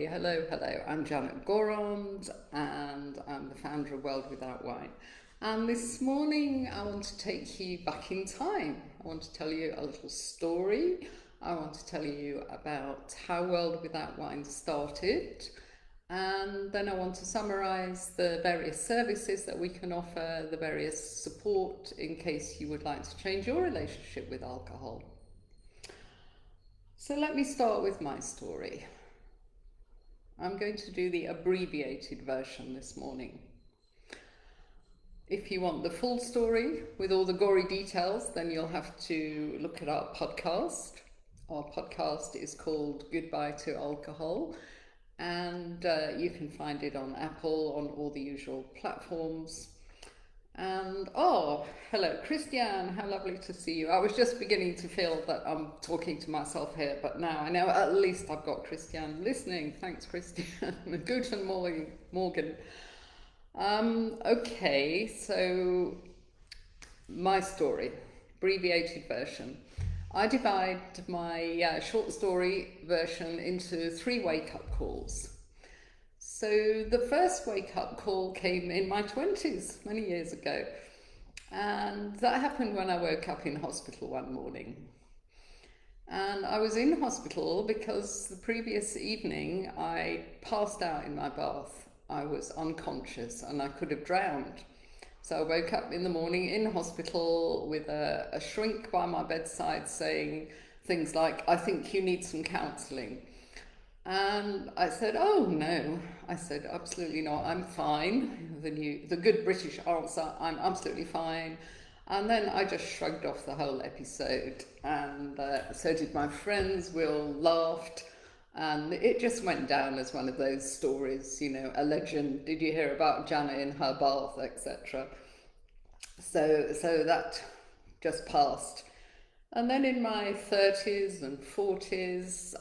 Hello, I'm Janet Gorond and I'm the founder of World Without Wine. And this morning I want to take you back in time. I want to tell you a little story. I want to tell you about how World Without Wine started. And then I want to summarise the various services that we can offer, the various support in case you would like to change your relationship with alcohol. So let me start with my story. I'm going to do the abbreviated version this morning. If you want the full story with all the gory details, then you'll have to look at our podcast. Our podcast is called Goodbye to Alcohol, and you can find it on Apple, on all the usual platforms. And hello Christiane, how lovely to see you. I was just beginning to feel that I'm talking to myself here, but now I know at least I've got Christiane listening. Thanks Christiane. Guten Morgen. Okay, so my story, abbreviated version. I divide my short story version into 3 wake-up calls. So the first wake-up call came in my 20s, many years ago. And that happened when I woke up in hospital one morning. And I was in hospital because the previous evening I passed out in my bath. I was unconscious and I could have drowned. So I woke up in the morning in hospital with a shrink by my bedside saying things like, "I think you need some counselling." And I said, "Oh no." I said, "Absolutely not, I'm fine." The good British answer, "I'm absolutely fine." And then I just shrugged off the whole episode, and so did my friends. We all laughed, and it just went down as one of those stories, a legend. Did you hear about Janet in her bath, etc. So that just passed. And then in my 30s and 40s,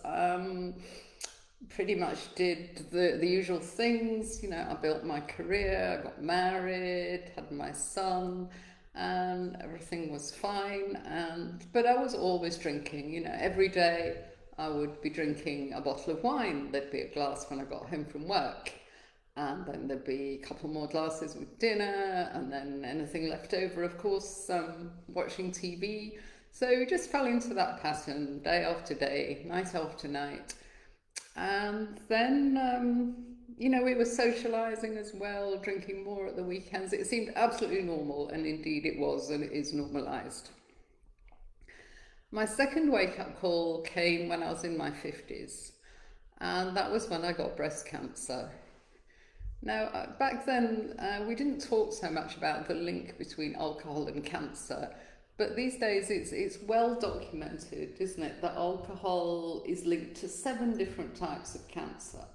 pretty much did the usual things. I built my career, I got married, had my son, and everything was fine. But I was always drinking. Every day I would be drinking a bottle of wine. There'd be a glass when I got home from work, and then there'd be a couple more glasses with dinner, and then anything left over, of course, watching TV. So just fell into that pattern, day after day, night after night. And then, we were socialising as well, drinking more at the weekends. It seemed absolutely normal, and indeed it was, and it is normalised. My second wake-up call came when I was in my 50s, and that was when I got breast cancer. Now, back then, we didn't talk so much about the link between alcohol and cancer. But these days it's well documented, isn't it, that alcohol is linked to 7 different types of cancer.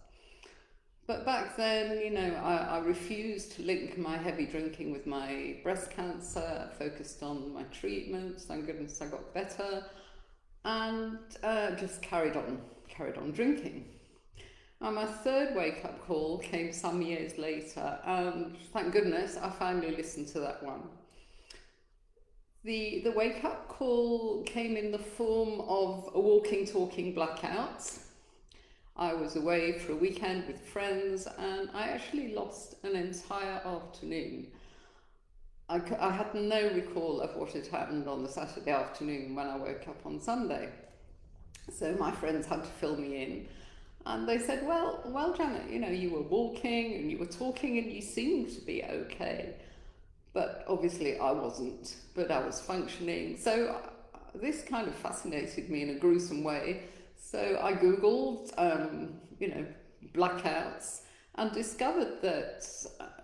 But back then, I refused to link my heavy drinking with my breast cancer. I focused on my treatment, thank goodness I got better, and just carried on drinking. And my third wake-up call came some years later, and thank goodness I finally listened to that one. The wake-up call came in the form of a walking, talking blackout. I was away for a weekend with friends, and I actually lost an entire afternoon. I had no recall of what had happened on the Saturday afternoon when I woke up on Sunday. So my friends had to fill me in, and they said, well, Janet, you were walking and you were talking and you seemed to be okay. But obviously I wasn't, but I was functioning. So this kind of fascinated me in a gruesome way. So I Googled, blackouts, and discovered that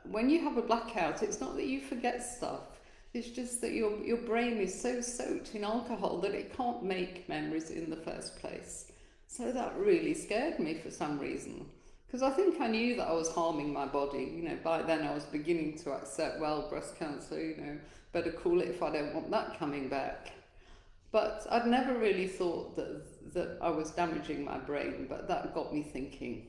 when you have a blackout, it's not that you forget stuff. It's just that your brain is so soaked in alcohol that it can't make memories in the first place. So that really scared me for some reason. Because I think I knew that I was harming my body. By then I was beginning to accept, breast cancer, better call it if I don't want that coming back. But I'd never really thought that I was damaging my brain, but that got me thinking.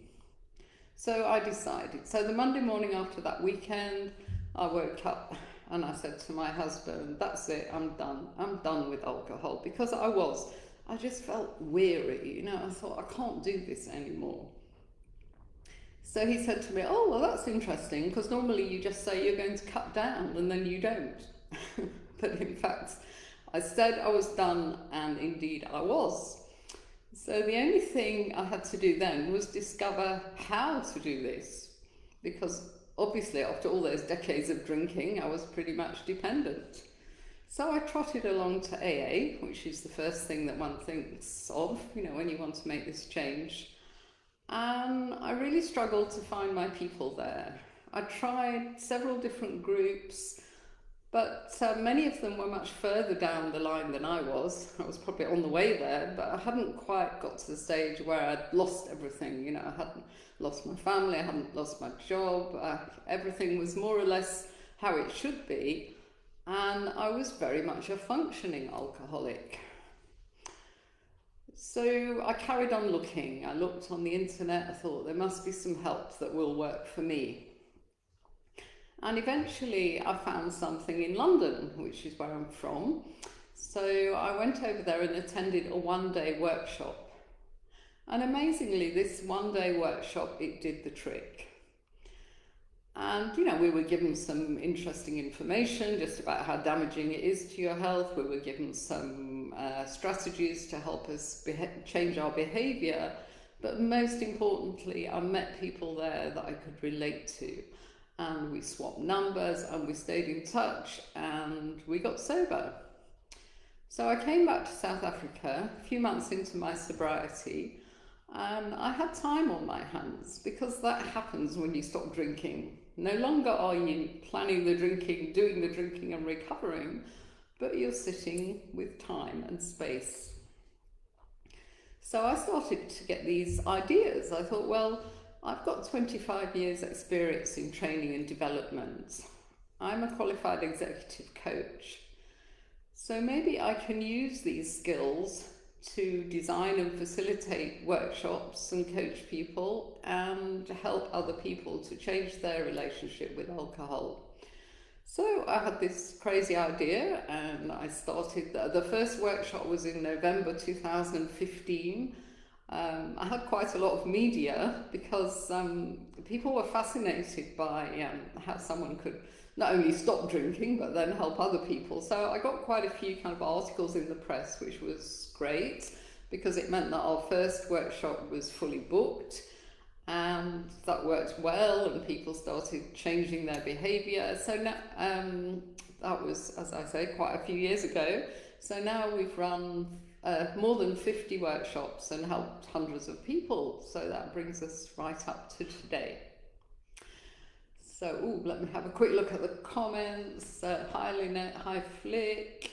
So I decided. So the Monday morning after that weekend, I woke up and I said to my husband, "That's it, I'm done. I'm done with alcohol." Because I just felt weary, I thought, I can't do this anymore. So he said to me, oh, well, that's interesting, because normally you just say you're going to cut down and then you don't. But in fact, I said I was done, and indeed I was. So the only thing I had to do then was discover how to do this, because obviously after all those decades of drinking, I was pretty much dependent. So I trotted along to AA, which is the first thing that one thinks of, when you want to make this change. And I really struggled to find my people there. I tried several different groups, but many of them were much further down the line than I was. I was probably on the way there, but I hadn't quite got to the stage where I'd lost everything. I hadn't lost my family, I hadn't lost my job, everything was more or less how it should be, and I was very much a functioning alcoholic. So I carried on looking. I looked on the internet, I thought there must be some help that will work for me. And eventually I found something in London, which is where I'm from. So I went over there and attended a one-day workshop. And amazingly, this one-day workshop, it did the trick. And, we were given some interesting information just about how damaging it is to your health. We were given some strategies to help us change our behaviour. But most importantly, I met people there that I could relate to. And we swapped numbers and we stayed in touch and we got sober. So I came back to South Africa a few months into my sobriety, and I had time on my hands, because that happens when you stop drinking. No longer are you planning the drinking, doing the drinking and recovering, but you're sitting with time and space. So I started to get these ideas. I thought, well, I've got 25 years experience in training and development. I'm a qualified executive coach. So maybe I can use these skills to design and facilitate workshops and coach people and help other people to change their relationship with alcohol. So I had this crazy idea and I started, the first workshop was in November 2015. I had quite a lot of media because people were fascinated by how someone could not only stop drinking but then help other people. So I got quite a few kind of articles in the press, which was great because it meant that our first workshop was fully booked, and that worked well and people started changing their behaviour. So now, that was, as I say, quite a few years ago. So now we've run more than 50 workshops and helped hundreds of people. So that brings us right up to today. So, let me have a quick look at the comments. Hi Lynette, hi Flick.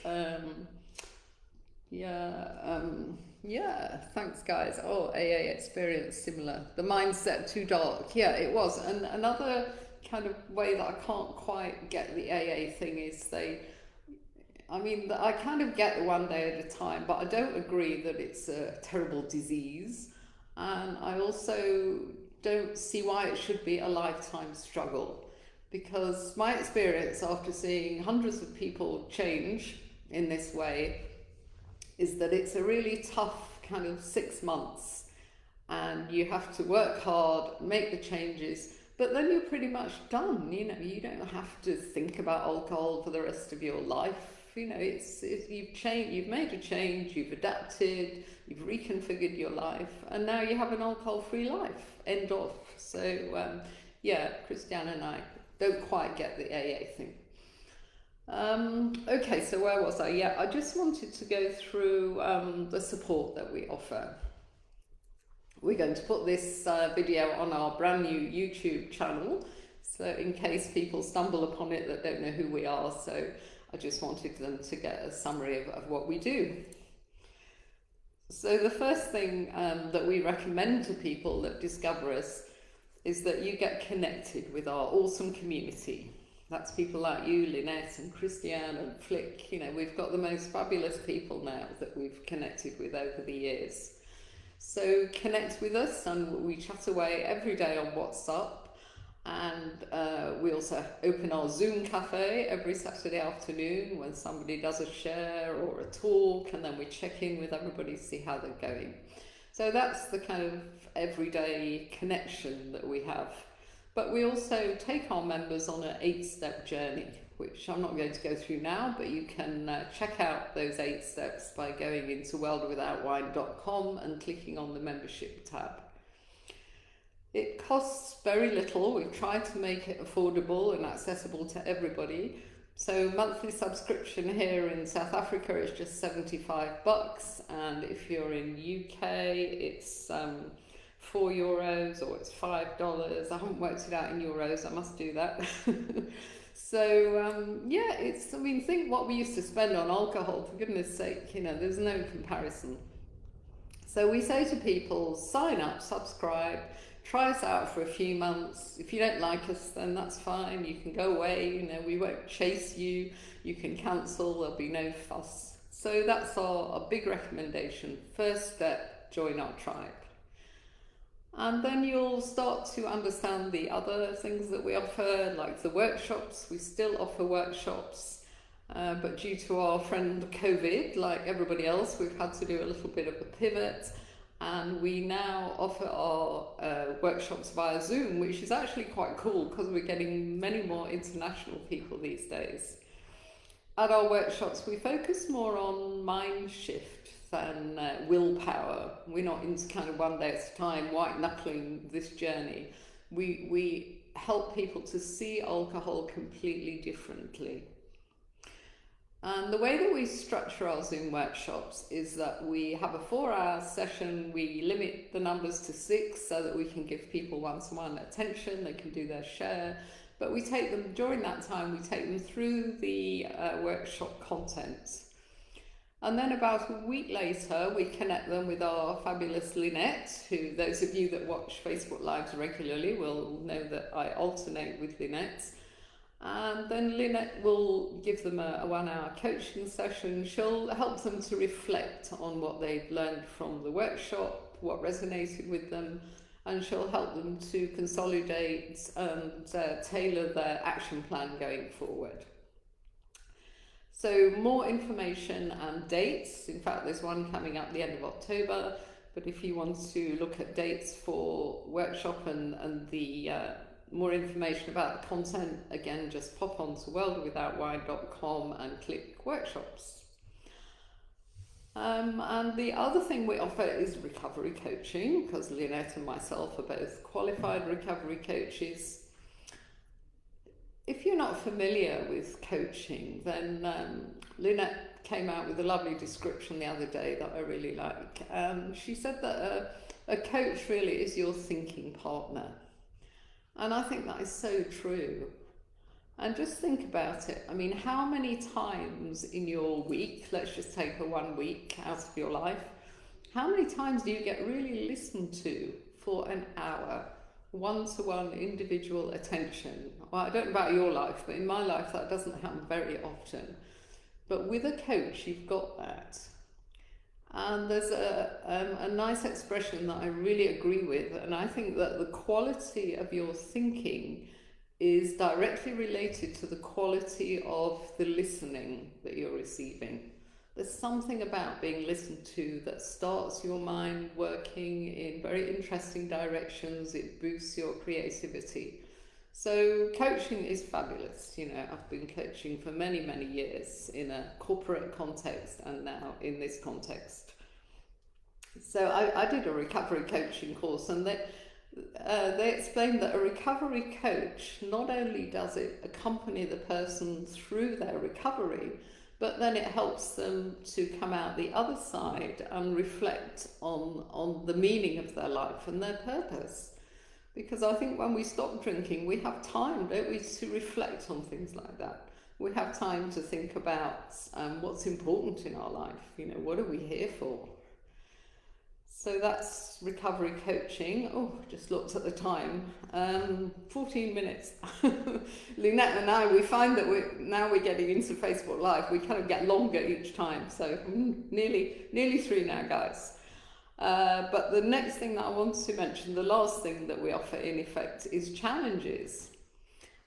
Yeah, thanks guys. Oh, AA experience similar. The mindset too dark. Yeah, it was. And another kind of way that I can't quite get the AA thing is I kind of get the one day at a time, but I don't agree that it's a terrible disease. And I also don't see why it should be a lifetime struggle, because my experience after seeing hundreds of people change in this way is that it's a really tough kind of 6 months, and you have to work hard, make the changes, but then you're pretty much done. You don't have to think about alcohol for the rest of your life. You've changed, you've made a change, you've adapted, you've reconfigured your life, and now you have an alcohol-free life. End of. So Christiane and I don't quite get the AA thing. Okay, so where was I? Yeah, I just wanted to go through the support that we offer. We're going to put this video on our brand new YouTube channel, so in case people stumble upon it that don't know who we are. So I just wanted them to get a summary of what we do. So the first thing that we recommend to people that discover us is that you get connected with our awesome community. That's people like you, Lynette and Christiane and Flick. We've got the most fabulous people now that we've connected with over the years. So connect with us, and we chat away every day on WhatsApp. And we also open our Zoom cafe every Saturday afternoon when somebody does a share or a talk, and then we check in with everybody to see how they're going. So that's the kind of everyday connection that we have. But we also take our members on an 8-step journey, which I'm not going to go through now, but you can check out those 8 steps by going into worldwithoutwine.com and clicking on the membership tab. It costs very little. We've tried to make it affordable and accessible to everybody. So monthly subscription here in South Africa is just $75, and if you're in UK it's €4 or it's $5. I haven't worked it out in euros, I must do that. So yeah, think what we used to spend on alcohol, for goodness sake, there's no comparison. So we say to people, sign up, subscribe, try us out for a few months. If you don't like us, then that's fine. You can go away. We won't chase you. You can cancel. There'll be no fuss. So that's our big recommendation. First step, join our tribe. And then you'll start to understand the other things that we offer, like the workshops. We still offer workshops, but due to our friend COVID, like everybody else, we've had to do a little bit of a pivot. And we now offer our workshops via Zoom, which is actually quite cool because we're getting many more international people these days. At our workshops, we focus more on mind shift than willpower. We're not into kind of one day at a time, white knuckling this journey. We help people to see alcohol completely differently. And the way that we structure our Zoom workshops is that we have a 4-hour session. We limit the numbers to 6 so that we can give people one-to-one attention. They can do their share. But we take them, during that time, we take them through the workshop content. And then about a week later, we connect them with our fabulous Lynette, who those of you that watch Facebook Lives regularly will know that I alternate with Lynette. And then Lynette will give them a 1-hour coaching session. She'll help them to reflect on what they've learned from the workshop, what resonated with them, and she'll help them to consolidate and tailor their action plan going forward. So more information and dates. In fact, there's one coming up the end of October, but if you want to look at dates for workshop and the more information about the content, again, just pop on to worldwithoutwine.com and click workshops. And the other thing we offer is recovery coaching, because Lynette and myself are both qualified recovery coaches. If you're not familiar with coaching, then Lynette came out with a lovely description the other day that I really like. She said that a coach really is your thinking partner. And I think that is so true. And just think about it. I mean, how many times in your week, let's just take 1 week out of your life, how many times do you get really listened to for an hour, one-to-one individual attention? Well, I don't know about your life, but in my life that doesn't happen very often. But with a coach, you've got that. And there's a nice expression that I really agree with, and I think that the quality of your thinking is directly related to the quality of the listening that you're receiving. There's something about being listened to that starts your mind working in very interesting directions. It boosts your creativity. So coaching is fabulous. I've been coaching for many, many years in a corporate context and now in this context. So I did a recovery coaching course, and they explained that a recovery coach, not only does it accompany the person through their recovery, but then it helps them to come out the other side and reflect on the meaning of their life and their purpose. Because I think when we stop drinking, we have time, don't we, to reflect on things like that. We have time to think about what's important in our life. What are we here for? So that's recovery coaching. Oh, just looked at the time. 14 minutes. Lynette and I, we find that we're getting into Facebook Live. We kind of get longer each time. So nearly 3 now, guys. But the next thing that I want to mention, the last thing that we offer in effect, is challenges.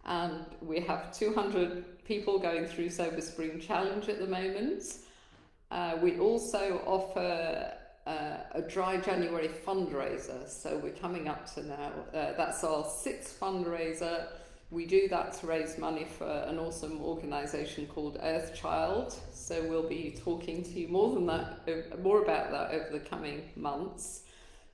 And we have 200 people going through Sober Spring Challenge at the moment. We also offer a Dry January Fundraiser. So we're coming up to now, that's our 6th fundraiser. We do that to raise money for an awesome organisation called Earthchild. So we'll be talking to you more about that over the coming months.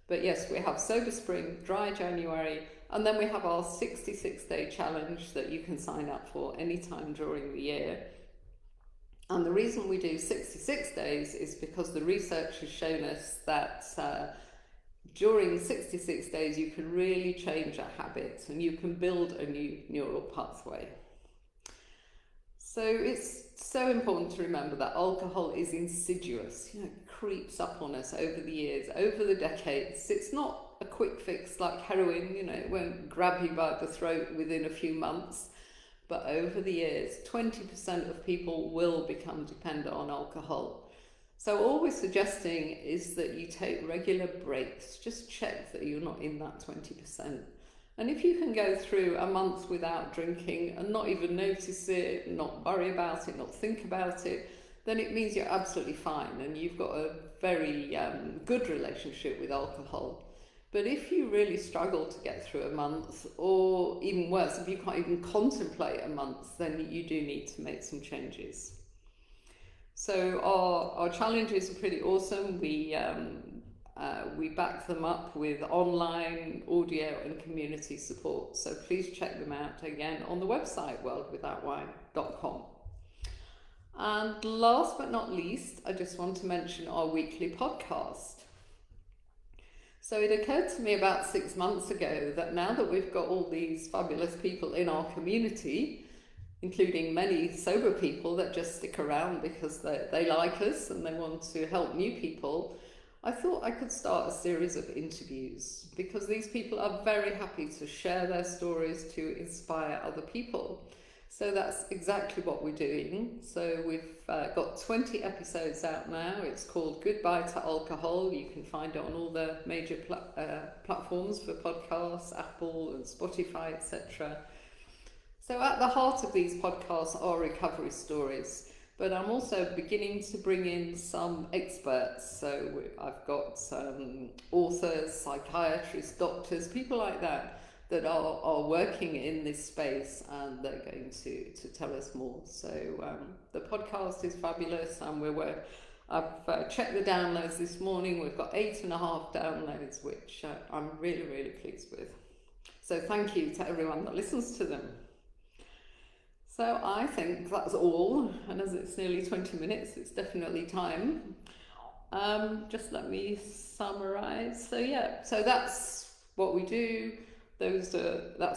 But yes, we have Sober Spring, Dry January, and then we have our 66-day challenge that you can sign up for anytime during the year. And the reason we do 66 days is because the research has shown us that during 66 days you can really change a habit and you can build a new neural pathway. So it's so important to remember that alcohol is insidious, it creeps up on us over the years, over the decades. It's not a quick fix like heroin, it won't grab you by the throat within a few months. But over the years, 20% of people will become dependent on alcohol. So all we're suggesting is that you take regular breaks. Just check that you're not in that 20%. And if you can go through a month without drinking and not even notice it, not worry about it, not think about it, then it means you're absolutely fine and you've got a very good relationship with alcohol. But if you really struggle to get through a month, or even worse, if you can't even contemplate a month, then you do need to make some changes. So our challenges are pretty awesome. We back them up with online, audio and community support. So please check them out again on the website worldwithoutwine.com. And last but not least, I just want to mention our weekly podcast. So it occurred to me about 6 months ago that now that we've got all these fabulous people in our community, including many sober people that just stick around because they like us and they want to help new people, I thought I could start a series of interviews because these people are very happy to share their stories to inspire other people. So that's exactly what we're doing. So we've got 20 episodes out now. It's called Goodbye to Alcohol. You can find it on all the major platforms for podcasts, Apple and Spotify, etc. So at the heart of these podcasts are recovery stories, but I'm also beginning to bring in some experts. So I've got authors, psychiatrists, doctors, people like that are working in this space, and they're going to tell us more. So the podcast is fabulous, and I've checked the downloads this morning. We've got 8.5 downloads, which I'm really, really pleased with. So thank you to everyone that listens to them. So I think that's all, and as it's nearly 20 minutes, it's definitely time. Just let me summarize. So that's what we do. That's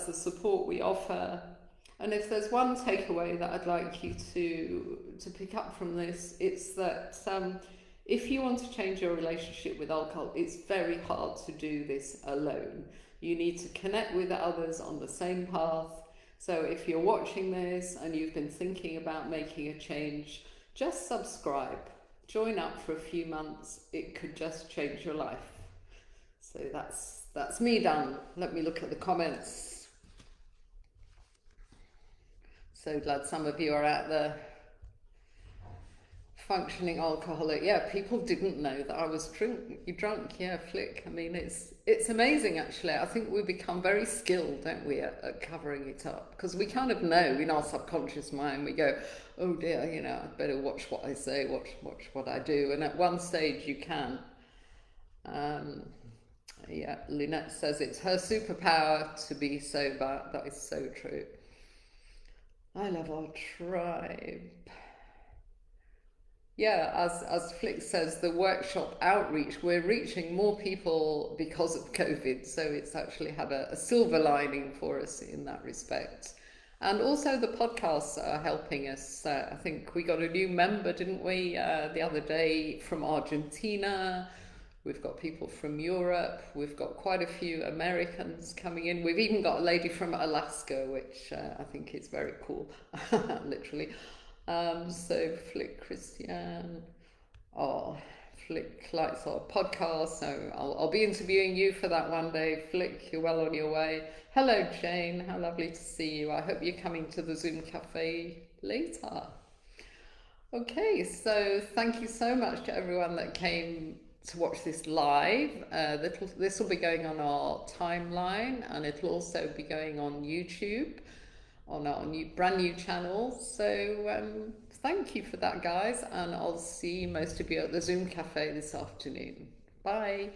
the support we offer. And if there's one takeaway that I'd like you to pick up from this, it's that if you want to change your relationship with alcohol, it's very hard to do this alone. You need to connect with others on the same path. So if you're watching this and you've been thinking about making a change, just subscribe. Join up for a few months. It could just change your life. So that's me done. Let me look at the comments. So glad some of you are out there. Functioning alcoholic. Yeah, people didn't know that I was drunk. Yeah, Flick. I mean, it's amazing actually. I think we become very skilled, don't we, at covering it up, because we kind of know in our subconscious mind. We go, oh dear, I'd better watch what I say, watch what I do. And at one stage you can. Yeah, Lynette says it's her superpower to be sober. That is so true. I love our tribe. Yeah, as Flick says, the workshop outreach, we're reaching more people because of COVID. So it's actually had a silver lining for us in that respect. And also the podcasts are helping us. I think we got a new member, didn't we, the other day from Argentina. We've got people from Europe. We've got quite a few Americans coming in. We've even got a lady from Alaska, which I think is very cool, literally. So Flick Christian, Flick likes our podcast, so I'll be interviewing you for that one day. Flick, you're well on your way. Hello Jane, how lovely to see you. I hope you're coming to the Zoom Cafe later. Okay, so thank you so much to everyone that came to watch this live. This will be going on our timeline, and it'll also be going on YouTube on our brand new channel. So thank you for that, guys, and I'll see most of you at the Zoom cafe this afternoon. Bye.